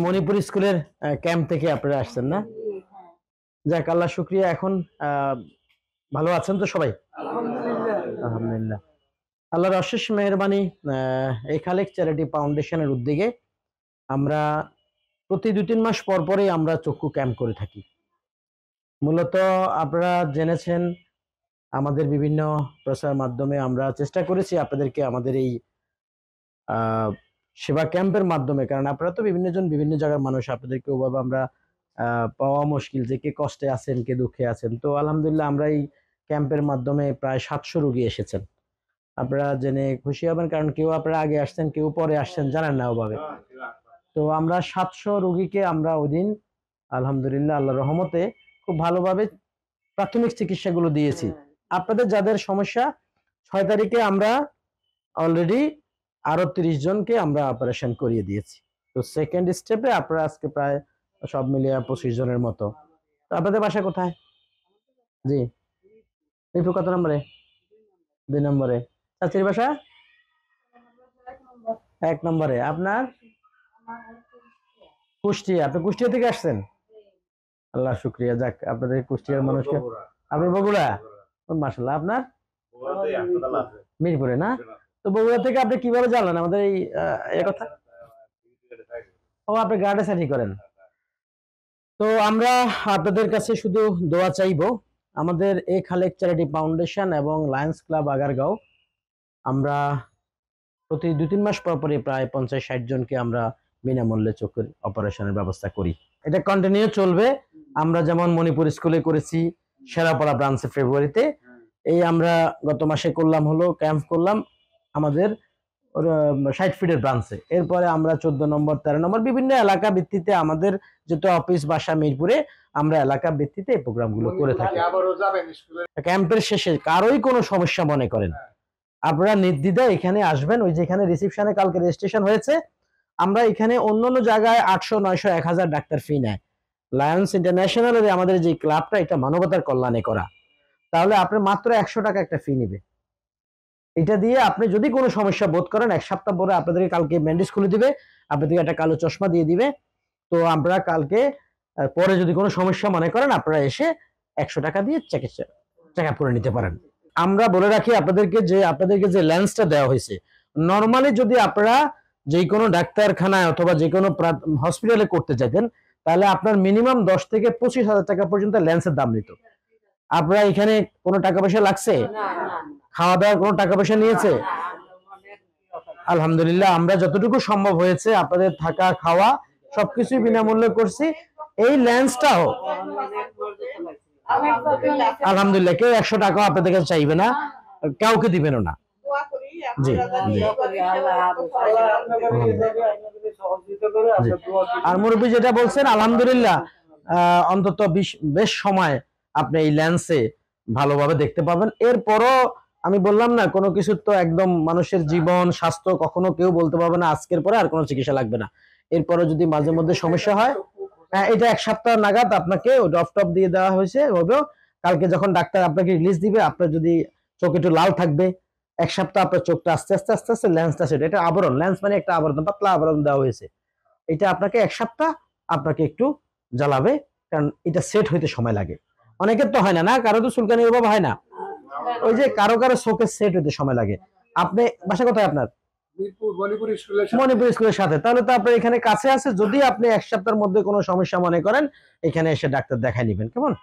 মণিপুর স্কুলের ক্যাম্প থেকে আপনারা আসছেন না? যাক, আল্লাহ শুকরিয়া। এখন ভালো আছেন তো সবাই? আলহামদুলিল্লাহ। আল্লাহর অশেষ মেহেরবানি। এই খালেক চ্যারিটি ফাউন্ডেশনের উদ্যোগে আমরা প্রতি 2-3 মাস পর পরই আমরা চক্ষু ক্যাম্প করে থাকি। মূলত আপনারা জেনেছেন আমাদের বিভিন্ন প্রচার মাধ্যমে আমরা চেষ্টা করেছি আপনাদেরকে আমাদের এই সেবা ক্যাম্পের মাধ্যমে, কারণ আপনারা তো বিভিন্ন জন বিভিন্ন জায়গার মানুষ, আপনাদেরকে ওভাবে আমরা পাওয়া মুশকিল যে কে কষ্টে আছেন কে দুঃখে আছেন। তো আলহামদুলিল্লাহ আমরা এই ক্যাম্পের মাধ্যমে প্রায় 700 রোগী এসেছেন। আপনারা জেনে খুশি হবেন, কারণ কেউ আপনারা আগে আসছেন কেউ পরে আসছেন, জানেন না ওভাবে। তো আমরা 700 রোগীকে আমরা ওই দিন আলহামদুলিল্লাহ আল্লাহর রহমতে খুব ভালোভাবে প্রাথমিক চিকিৎসাগুলো দিয়েছি। আপনাদের যাদের সমস্যা 6 তারিখে আমরা অলরেডি আরো 30 জনকে আমরা অপারেশন করিয়ে দিয়েছি। তো সেকেন্ড স্টেপে আপনারা আজকে প্রায় সব মিলিয়ে 25 জনের মতো। তো আপনাদের বাসা কোথায়? জি, মিরপুর কত নম্বরে? 2 নম্বরে। চাচির বাসা 1 নম্বরে। আপনার? কুষ্টিয়া। আপনি কুষ্টিয়া থেকে আসছেন? আল্লাহ শুকরিয়া। যাক, আপনাদের কুষ্টিয়ার মানুষকে। আপনি বগুড়া? মাশাআল্লাহ। আপনার? মিরপুরে না? তো বগুড়া থেকে আপনি কিভাবে জানলেন আমাদের এই কথা? ও, আপনি গার্ডে চাকরি করেন। তো আমরা আপনাদের কাছে শুধু দোয়া চাইবো। আমাদের এই খালেক চ্যারিটি ফাউন্ডেশন এবং লায়ন্স ক্লাব আগারগাঁও আমরা প্রতি 2-3 মাস পর পরই প্রায় 50-60 জনকে আমরা বিনামূল্যে চোখের অপারেশনের ব্যবস্থা করি। এটা কন্টিনিউ চলবে। আমরা যেমন মণিপুর স্কুলে করেছি, শেরাপাড়া ব্রাঞ্চে ফেব্রুয়ারিতে, এই আমরা গত মাসে করলাম হলো ক্যাম্প করলাম আমাদের 60 ফিটের ব্রাঞ্চে। এরপরে আমরা 14 নম্বর 13 নম্বর বিভিন্ন এলাকা ভিত্তিতে আমাদের যেহেতু অফিস বাসা মিরপুরে, আমরা এলাকা ভিত্তিতে এই প্রোগ্রামগুলো করে থাকি। ক্যাম্পের শেষে কারোই কোনো সমস্যা মনে করেন আপনারা নির্দ্বিধায় এখানে আসবেন। ওই যেখানে রিসেপশনে কালকে রেজিস্ট্রেশন হয়েছে, আমরা এখানে অন্যান্য জায়গায় 800, 900, 1000 ডাক্তার ফি নেয়। লায়ন্স ইন্টারন্যাশনালের আমাদের যে ক্লাবটা, এটা মানবতার কল্যাণে করা। তাহলে আপনি মাত্র 100 টাকা একটা ফি নিবে। এটা দিয়ে আপনি যদি কোনো সমস্যা বোধ করেন, 1 সপ্তাহ পরে আপনাদেরকে কালকে ব্যান্ডেজ খুলে দিবে, আপনাদেরকে একটা কালো চশমা দিয়ে দিবে। তো আমরা কালকে পরে যদি কোনো সমস্যা মনে করেন আপনারা এসে 100 টাকা দিয়ে চেক আপ করে নিতে পারেন। আমরা বলে রাখি আপনাদেরকে যে লেন্সটা দেওয়া হয়েছে, নরমালি যদি আপনারা যে কোনো ডাক্তারখানায় অথবা যে কোনো হসপিটালে করতে চাইতেন, তাহলে আপনার মিনিমাম 10 থেকে 25,000 টাকা পর্যন্ত লেন্সের দাম নিত। আপনারা এখানে কোনো টাকা পয়সা লাগছে? খাওয়া দাওয়ার কোনো টাকা পয়সা নিয়েছে? আলহামদুলিল্লাহ আমরা যতটুকু সম্ভব হয়েছে আপনাদের থাকা খাওয়া সবকিছুই বিনামূল্যে করছি। এই লেন্সটাও আলহামদুলিল্লাহ কেউ 100 টাকাও আপনাদের কাছে চাইবে না, কাউকে দিবেনও না। জি, আর মুরব্বী যেটা বলছেন আলহামদুলিল্লাহ অন্তত বেশ সময় আপনি এই লেন্সে ভালোভাবে দেখতে পাবেন। এরপরও আমি বললাম না, কোনো কিছু তো একদম মানুষের জীবন স্বাস্থ্য কখনো কেউ বলতে পারবে না আজকের পরে আর কোনো চিকিৎসা লাগবে না। এরপরে যদি মাঝে মধ্যে সমস্যা হয়, এটা 1 সপ্তাহ নাগাদ আপনাকে ড্রপ টপ দিয়ে দেওয়া হয়েছে। কালকে যখন ডাক্তার আপনাকে রিলিজ দিবে, আপনার যদি চোখ একটু লাল থাকবে, 1 সপ্তাহ আপনার চোখটা আস্তে আস্তে আস্তে আস্তে লেন্সটা সেট, এটা আবরণ, লেন্স মানে একটা আবরণ, পাতলা আবরণ দেওয়া হয়েছে। এটা আপনাকে 1 সপ্তাহ আপনাকে একটু জ্বালাবে, কারণ এটা সেট হইতে সময় লাগে। অনেকের তো হয় না, কারো তো চুলকানির অভাব হয় না, ওই যে কারো কারো চোখের সেট হইতে সময় লাগে। আপনি বাসা কোথায় আপনার? মণিপুর স্কুলের সাথে। তাহলে তো আপনার এখানে কাছে আছে। যদি আপনি 1 সপ্তাহের মধ্যে কোনো সমস্যা মনে করেন, এখানে এসে ডাক্তার দেখাই নিবেন, কেমন?